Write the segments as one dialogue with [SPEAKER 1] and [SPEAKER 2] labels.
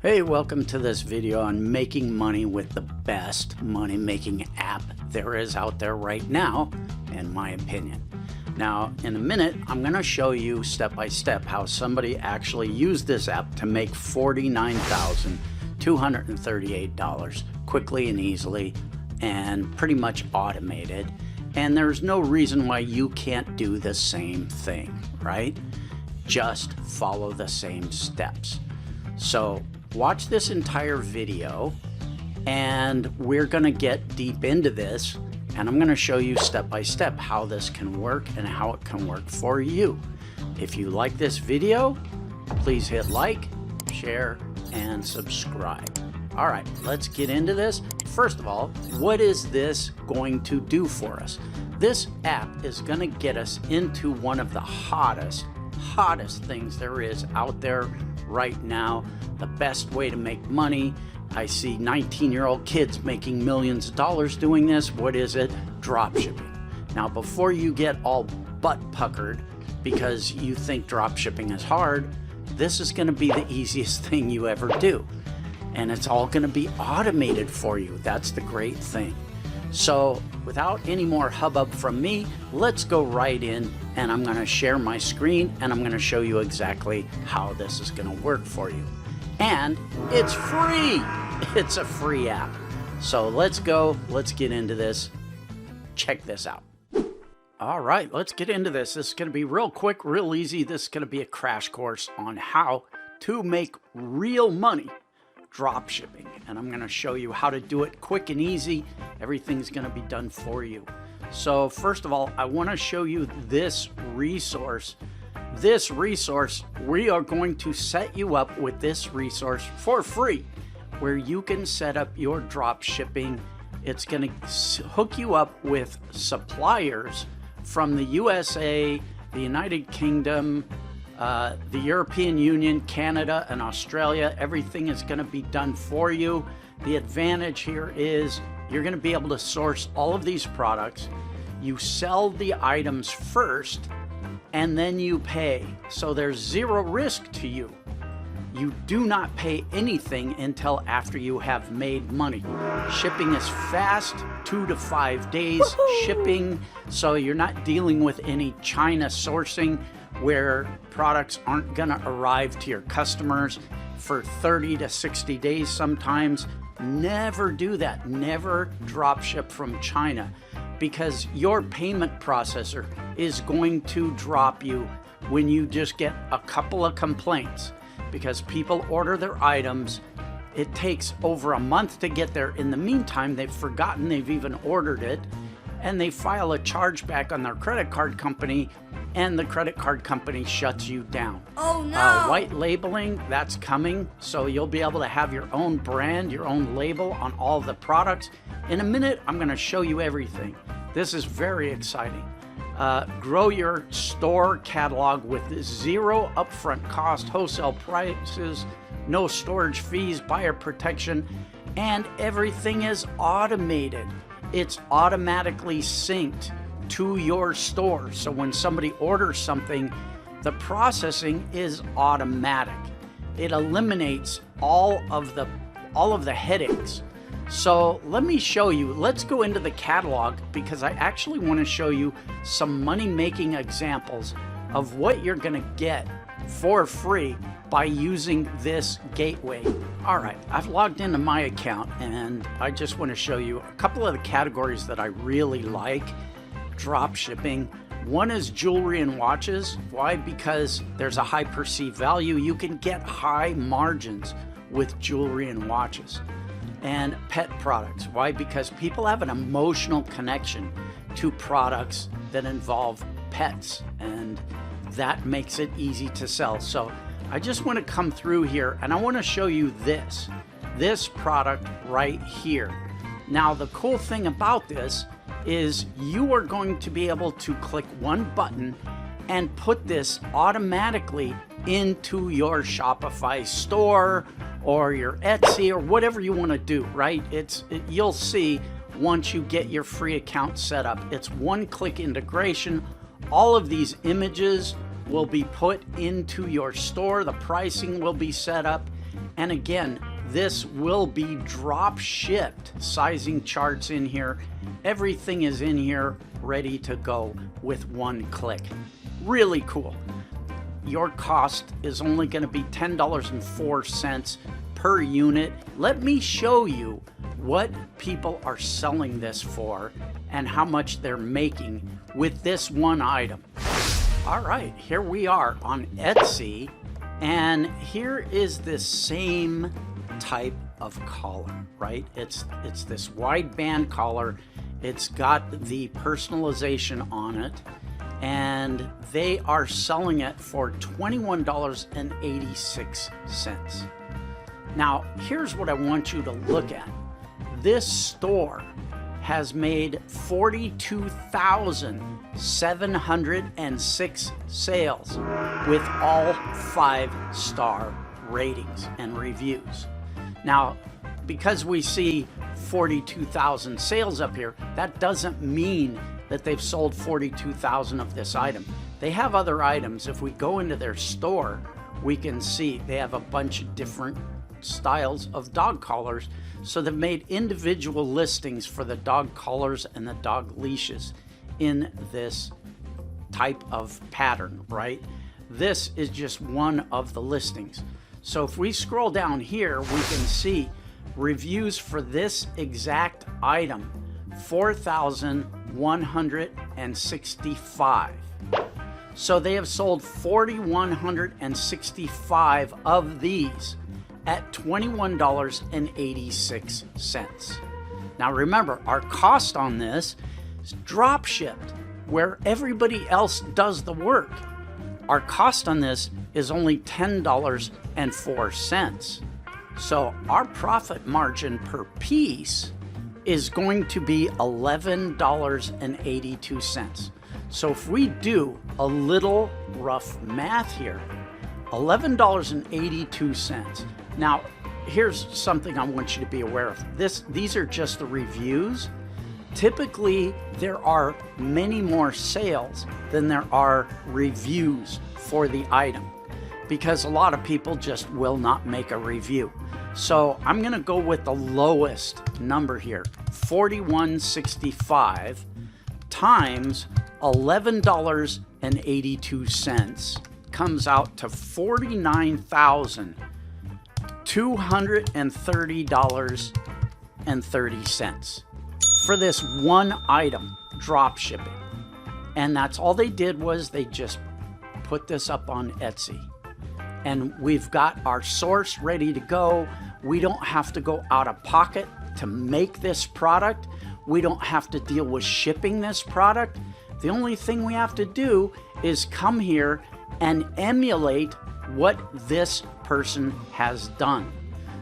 [SPEAKER 1] Hey, welcome to this video on making money with the best money making app there is out there right now, in my opinion. Now, in a minute, I'm going to show you step by step how somebody actually used this app to make $49,238 quickly and easily and pretty much automated. And there's no reason why you can't do the same thing, right? Just follow the same steps. So watch this entire video and we're going to get deep into this, and I'm going to show you step by step how this can work and how it can work for you. If you like this video, please hit like, share, and subscribe. All right, let's get into this. First of all, what is this going to do for us? This app is going to get us into one of the hottest things there is out there right now. The best way to make money. I see 19-year-old kids making millions of dollars doing this. What is it? Dropshipping. Now, before you get all butt puckered because you think dropshipping is hard, this is going to be the easiest thing you ever do. And it's all going to be automated for you. That's the great thing. So without any more hubbub from me, let's go right in, and I'm going to share my screen and I'm going to show you exactly how this is going to work for you. And it's free. It's a free app. So let's go. Let's get into this. Check this out. All right, let's get into this. This is going to be real quick, real easy. This is going to be a crash course on how to make real money drop shipping, and I'm going to show you how to do it quick and easy. Everything's going to be done for you. So first of all, I want to show you this resource. This resource, we are going to set you up with this resource for free, where you can set up your drop shipping. It's going to hook you up with suppliers from the USA, the United Kingdom, the European Union, Canada, and Australia. Everything is going to be done for you. The advantage here is you're going to be able to source all of these products. You sell the items first, and then you pay. So there's zero risk to you. You do not pay anything until after you have made money. Shipping is fast, 2 to 5 days shipping. So you're not dealing with any China sourcing where products aren't gonna arrive to your customers for 30 to 60 days sometimes. Never do that. Never drop ship from China, because your payment processor is going to drop you when you just get a couple of complaints, because people order their items. It takes over a month to get there. In the meantime, they've forgotten they've even ordered it, and they file a chargeback on their credit card company, and the credit card company shuts you down.
[SPEAKER 2] Oh no!
[SPEAKER 1] White labeling, that's coming. So you'll be able to have your own brand, your own label on all the products. In a minute, I'm going to show you everything. This is very exciting. Grow your store catalog with zero upfront cost, wholesale prices, no storage fees, buyer protection, and everything is automated. It's automatically synced to your store. So when somebody orders something, the processing is automatic. It eliminates all of the headaches. So let me show you. Let's go into the catalog, because I actually want to show you some money-making examples of what you're going to get for free by using this gateway. All right, I've logged into my account, and I just want to show you a couple of the categories that I really like drop shipping. One is jewelry and watches. Why? Because there's a high perceived value. You can get high margins with jewelry and watches. And pet products. Why? Because people have an emotional connection to products that involve pets, and that makes it easy to sell. So I just want to come through here, and I want to show you this product right here. Now, the cool thing about this is you are going to be able to click one button and put this automatically into your Shopify store or your Etsy or whatever you want to do, right? You'll see once you get your free account set up. It's one-click integration. All of these images will be put into your store. The pricing will be set up, And again, this will be drop shipped. Sizing charts in here. Everything is in here ready to go with one click. Really cool. Your cost is only going to be $10.04 per unit. Let me show you what people are selling this for and how much they're making with this one item. All right, here we are on Etsy, and here is this same type of collar, right? It's this wide band collar. It's got the personalization on it, and they are selling it for $21.86. Now, here's what I want you to look at. This store has made 42,706 sales with all 5-star ratings and reviews. Now, because we see 42,000 sales up here, that doesn't mean that they've sold 42,000 of this item. They have other items. If we go into their store, we can see they have a bunch of different styles of dog collars. So they've made individual listings for the dog collars and the dog leashes in this type of pattern, right? This is just one of the listings. So if we scroll down here, we can see reviews for this exact item, 4,165. So they have sold 4,165 of these at $21.86. Now remember, our cost on this is drop shipped, where everybody else does the work. Our cost on this is only $10.04. So our profit margin per piece is going to be $11.82. So if we do a little rough math here, $11.82. Now, here's something I want you to be aware of. These are just the reviews. Typically, there are many more sales than there are reviews for the item, because a lot of people just will not make a review. So I'm going to go with the lowest number here, 4,165 times $11.82 comes out to $49,230.30 for this one item, drop shipping. And that's all they did, was they just put this up on Etsy. And we've got our source ready to go. We don't have to go out of pocket to make this product. We don't have to deal with shipping this product. The only thing we have to do is come here and emulate what this person has done.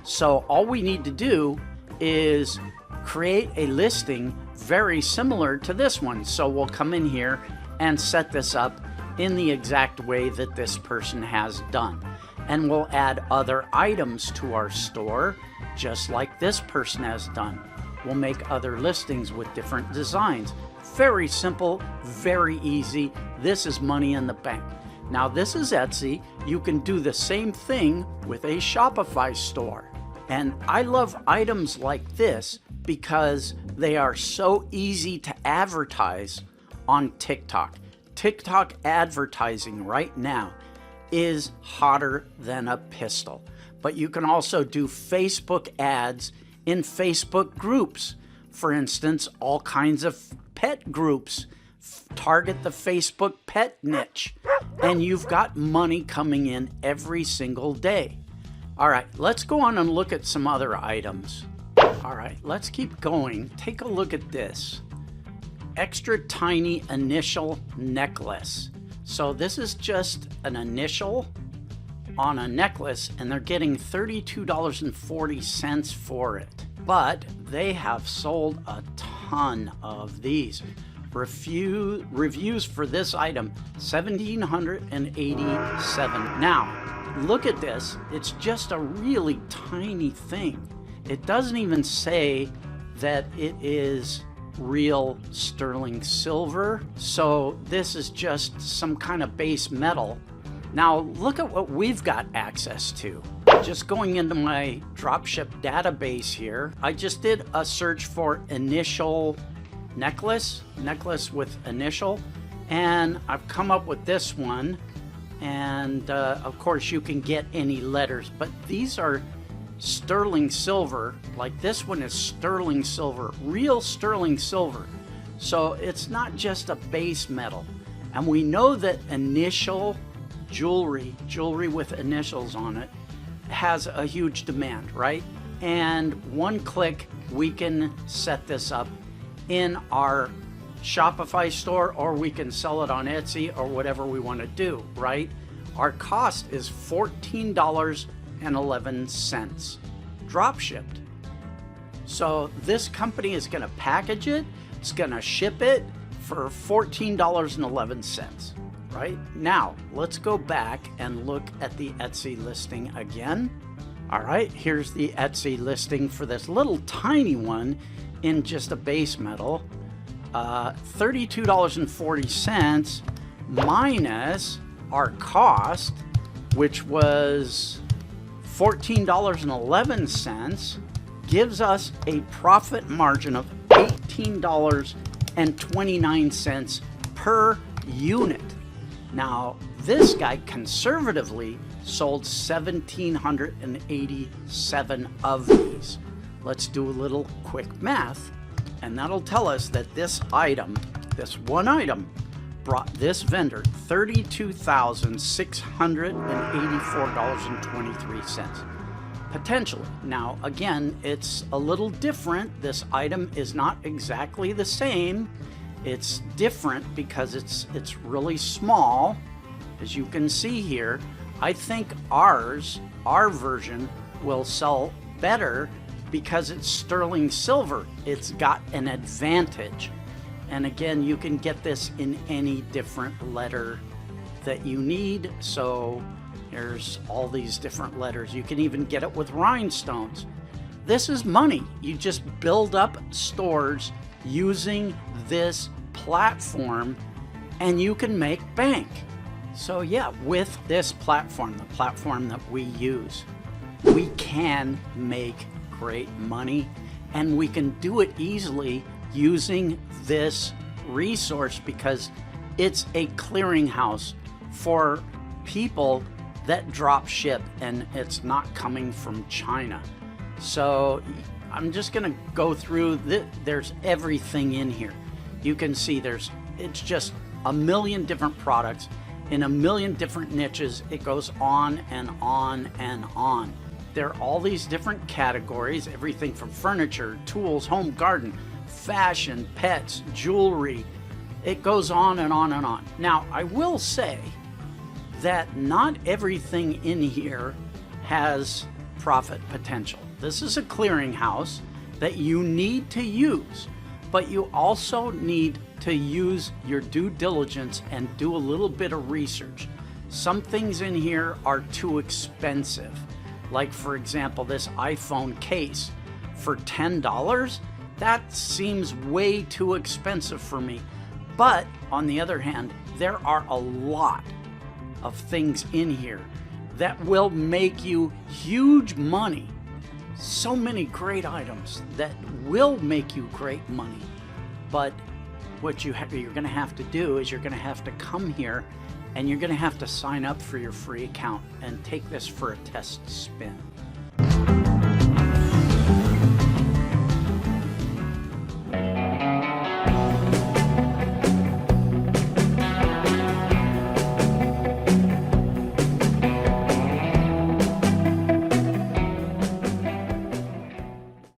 [SPEAKER 1] So all we need to do is create a listing very similar to this one. So we'll come in here and set this up in the exact way that this person has done. And we'll add other items to our store, just like this person has done. We'll make other listings with different designs. Very simple, very easy. This is money in the bank. Now this is Etsy. You can do the same thing with a Shopify store. And I love items like this because they are so easy to advertise on TikTok. TikTok advertising right now is hotter than a pistol. But you can also do Facebook ads in Facebook groups. For instance, all kinds of pet groups target the Facebook pet niche, and you've got money coming in every single day. All right, let's go on and look at some other items. All right, let's keep going. Take a look at this. Extra tiny initial necklace. So this is just an initial on a necklace, and they're getting $32.40 for it. But they have sold a ton of these. Reviews for this item, 1,787. Now, look at this. It's just a really tiny thing. It doesn't even say that it is real sterling silver. So this is just some kind of base metal. Now, look at what we've got access to. just going into my dropship database here, I just did a search for initial necklace with initial, and I've come up with this one. And of course you can get any letters, but these are sterling silver. Like this one is sterling silver, real sterling silver. So it's not just a base metal. And we know that initial jewelry with initials on it has a huge demand, right? And one click, we can set this up in our Shopify store, or we can sell it on Etsy or whatever we want to do, right? Our cost is $14.11 drop shipped. So this company is going to package it, it's going to ship it for $14.11, right? Now, let's go back and look at the Etsy listing again. All right, here's the Etsy listing for this little tiny one in just a base metal. $32.40 minus our cost, which was $14.11, gives us a profit margin of $18.29 per unit. Now, this guy conservatively sold 1,787 of these. Let's do a little quick math, and that'll tell us that this item, this one item, brought this vendor $32,684.23 potentially. Now again, it's a little different. This item is not exactly the same. It's different because it's really small, as you can see here. I think our version will sell better because it's sterling silver. It's got an advantage. And again, you can get this in any different letter that you need. So there's all these different letters. You can even get it with rhinestones. This is money. You just build up stores using this platform and you can make bank. So yeah, with this platform, the platform that we use, we can make great money, and we can do it easily using this resource because it's a clearinghouse for people that drop ship, and it's not coming from China. So I'm just gonna go through there's everything in here. You can see it's just a million different products in a million different niches. It goes on and on and on. There are all these different categories, everything from furniture, tools, home, garden, fashion, pets, jewelry. It goes on and on and on. Now, I will say that not everything in here has profit potential. This is a clearinghouse that you need to use, but you also need to use your due diligence and do a little bit of research. Some things in here are too expensive. Like, for example, this iPhone case for $10, that seems way too expensive for me. But on the other hand, there are a lot of things in here that will make you huge money. So many great items that will make you great money. But what you're going to have to do is you're going to have to come here and you're going to have to sign up for your free account and take this for a test spin.